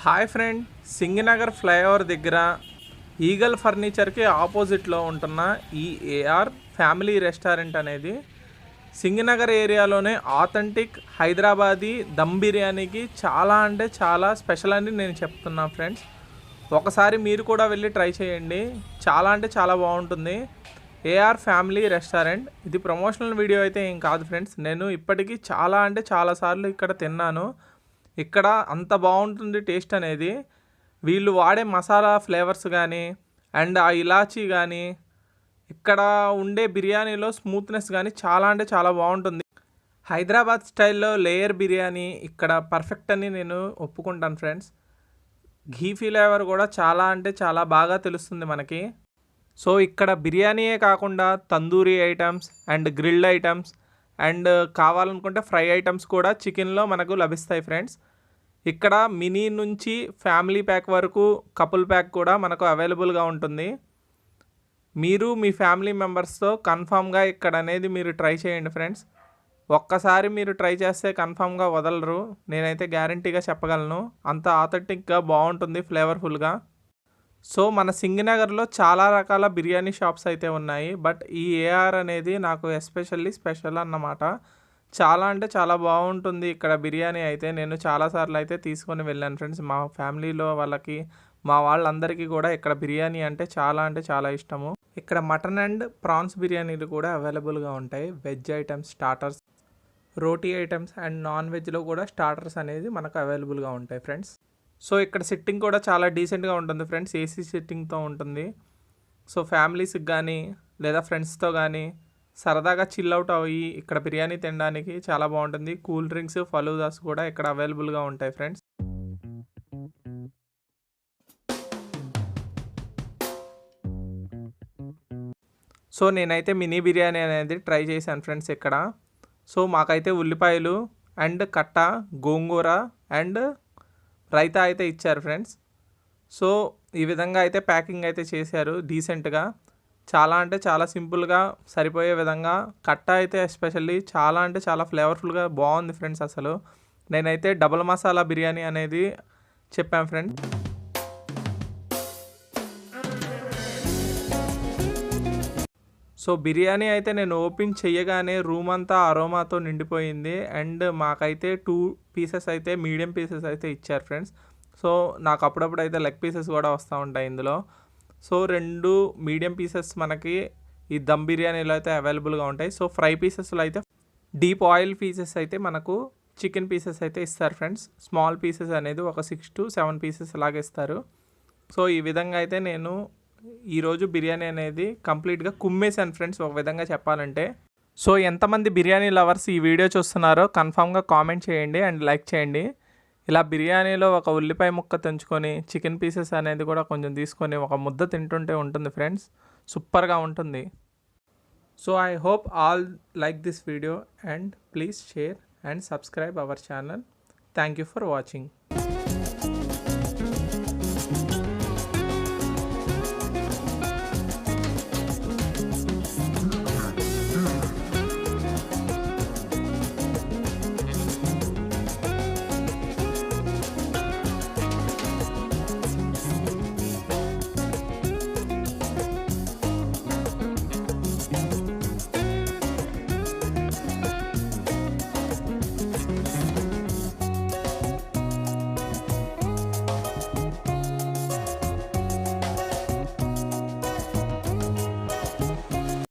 Hi friend, Singh Nagar flyover దగ్గర eagle ఫర్నిచర్కి ఆపోజిట్లో ఉంటున్న ఈ ఏఆర్ ఫ్యామిలీ రెస్టారెంట్ అనేది సింగనగర్ ఏరియాలోనే ఆథెంటిక్ హైదరాబాదీ దమ్ బిర్యానీకి చాలా అంటే చాలా స్పెషల్ అని నేను చెప్తున్నా ఫ్రెండ్స్. ఒకసారి మీరు కూడా వెళ్ళి ట్రై చేయండి, చాలా అంటే చాలా బాగుంటుంది. ఏఆర్ ఫ్యామిలీ రెస్టారెంట్ ఇది ప్రమోషనల్ వీడియో అయితే ఏం కాదు ఫ్రెండ్స్. నేను ఇప్పటికీ చాలా అంటే చాలాసార్లు ఇక్కడ తిన్నాను. ఇక్కడ అంత బాగుంటుంది టేస్ట్ అనేది. వీళ్ళు వాడే మసాలా ఫ్లేవర్స్ కానీ అండ్ ఆ ఇలాచీ కానీ ఇక్కడ ఉండే బిర్యానీలో స్మూత్నెస్ కానీ చాలా అంటే చాలా బాగుంటుంది. హైదరాబాద్ స్టైల్లో లేయర్ బిర్యానీ ఇక్కడ పర్ఫెక్ట్ అని నేను ఒప్పుకుంటాను ఫ్రెండ్స్. ఘీ ఫ్లేవర్ కూడా చాలా అంటే చాలా బాగా తెలుస్తుంది మనకి. సో ఇక్కడ బిర్యానీయే కాకుండా tandoori items and grilled items and కావాలనుకుంటే ఫ్రై ఐటమ్స్ కూడా చికెన్లో మనకు లభిస్తాయి ఫ్రెండ్స్. ఇక్కడ మినీ నుంచి ఫ్యామిలీ ప్యాక్ వరకు కపుల్ ప్యాక్ కూడా మనకు అవైలబుల్గా ఉంటుంది. మీరు మీ ఫ్యామిలీ మెంబర్స్తో కన్ఫామ్గా ఇక్కడ అనేది మీరు ట్రై చేయండి ఫ్రెండ్స్. ఒక్కసారి మీరు ట్రై చేస్తే కన్ఫామ్గా వదలరు, నేనైతే గ్యారంటీగా చెప్పగలను. అంత ఆథెంటిక్గా బాగుంటుంది, ఫ్లేవర్ఫుల్గా. సో మన సింగనగర్లో చాలా రకాల బిర్యానీ షాప్స్ అయితే ఉన్నాయి, బట్ ఈ ఏఆర్ అనేది నాకు ఎస్పెషల్లీ స్పెషల్ అన్నమాట. చాలా అంటే చాలా బాగుంటుంది ఇక్కడ బిర్యానీ అయితే. నేను చాలాసార్లు అయితే తీసుకొని వెళ్ళాను ఫ్రెండ్స్. మా ఫ్యామిలీలో వాళ్ళకి, మా వాళ్ళందరికీ కూడా ఇక్కడ బిర్యానీ అంటే చాలా ఇష్టము. ఇక్కడ మటన్ అండ్ ప్రాన్స్ బిర్యానీలు కూడా అవైలబుల్గా ఉంటాయి. Veg items, starters, roti items and non వెజ్లో కూడా స్టార్టర్స్ అనేది మనకు అవైలబుల్గా ఉంటాయి ఫ్రెండ్స్. సో ఇక్కడ సిట్టింగ్ కూడా చాలా డీసెంట్గా ఉంటుంది ఫ్రెండ్స్, ఏసీ సిట్టింగ్తో ఉంటుంది. సో ఫ్యామిలీస్కి కానీ లేదా ఫ్రెండ్స్తో కానీ సరదాగా చిల్ అవుట్ అయ్యి ఇక్కడ బిర్యానీ తినడానికి చాలా బాగుంటుంది. కూల్ డ్రింక్స్, ఫలూదాస్ కూడా ఇక్కడ అవైలబుల్గా ఉంటాయి ఫ్రెండ్స్. సో నేనైతే మినీ బిర్యానీ అనేది ట్రై చేశాను ఫ్రెండ్స్ ఇక్కడ. సో మాకైతే ఉల్లిపాయలు అండ్ కట్ట, గోంగూర అండ్ రైతా అయితే ఇచ్చారు ఫ్రెండ్స్. సో ఈ విధంగా అయితే ప్యాకింగ్ అయితే చేశారు డీసెంట్గా. చాలా అంటే చాలా సింపుల్గా సరిపోయే విధంగా. కట్ట అయితే ఎస్పెషల్లీ చాలా అంటే చాలా ఫ్లేవర్ఫుల్గా బాగుంది ఫ్రెండ్స్. అసలు నేనైతే డబుల్ మసాలా బిర్యానీ అనేది చెప్పాను ఫ్రెండ్స్. సో బిర్యానీ అయితే నేను ఓపెన్ చేయగానే రూమ్ అంతా అరోమాతో నిండిపోయింది. అండ్ మాకైతే 2 పీసెస్ అయితే మీడియం పీసెస్ అయితే ఇచ్చారు ఫ్రెండ్స్. సో నాకు అప్పుడప్పుడు అయితే లెగ్ పీసెస్ కూడా వస్తూ ఉంటాయి ఇందులో. సో 2 మీడియం పీసెస్ మనకి ఈ దమ్ బిర్యానీలో అయితే అవైలబుల్గా ఉంటాయి. సో ఫ్రై పీసెస్లో అయితే డీప్ ఆయిల్ పీసెస్ అయితే మనకు చికెన్ పీసెస్ అయితే ఇస్తారు ఫ్రెండ్స్. స్మాల్ పీసెస్ అనేది ఒక 6 to 7 పీసెస్ అలాగే ఇస్తారు. సో ఈ విధంగా అయితే నేను ఈరోజు బిర్యానీ అనేది కంప్లీట్గా కుమ్మేశాను ఫ్రెండ్స్ ఒక విధంగా చెప్పాలంటే. సో ఎంతమంది బిర్యానీ లవర్స్ ఈ వీడియో చూస్తున్నారో కన్ఫామ్గా కామెంట్ చేయండి అండ్ లైక్ చేయండి. ఇలా బిర్యానీలో ఒక ఉల్లిపాయ ముక్క తెంచుకొని చికెన్ పీసెస్ అనేది కూడా కొంచెం తీసుకొని ఒక ముద్ద తింటుంటే ఉంటుంది ఫ్రెండ్స్, సూపర్గా ఉంటుంది. So I hope all like this video and please share and subscribe our channel. Thank you for watching.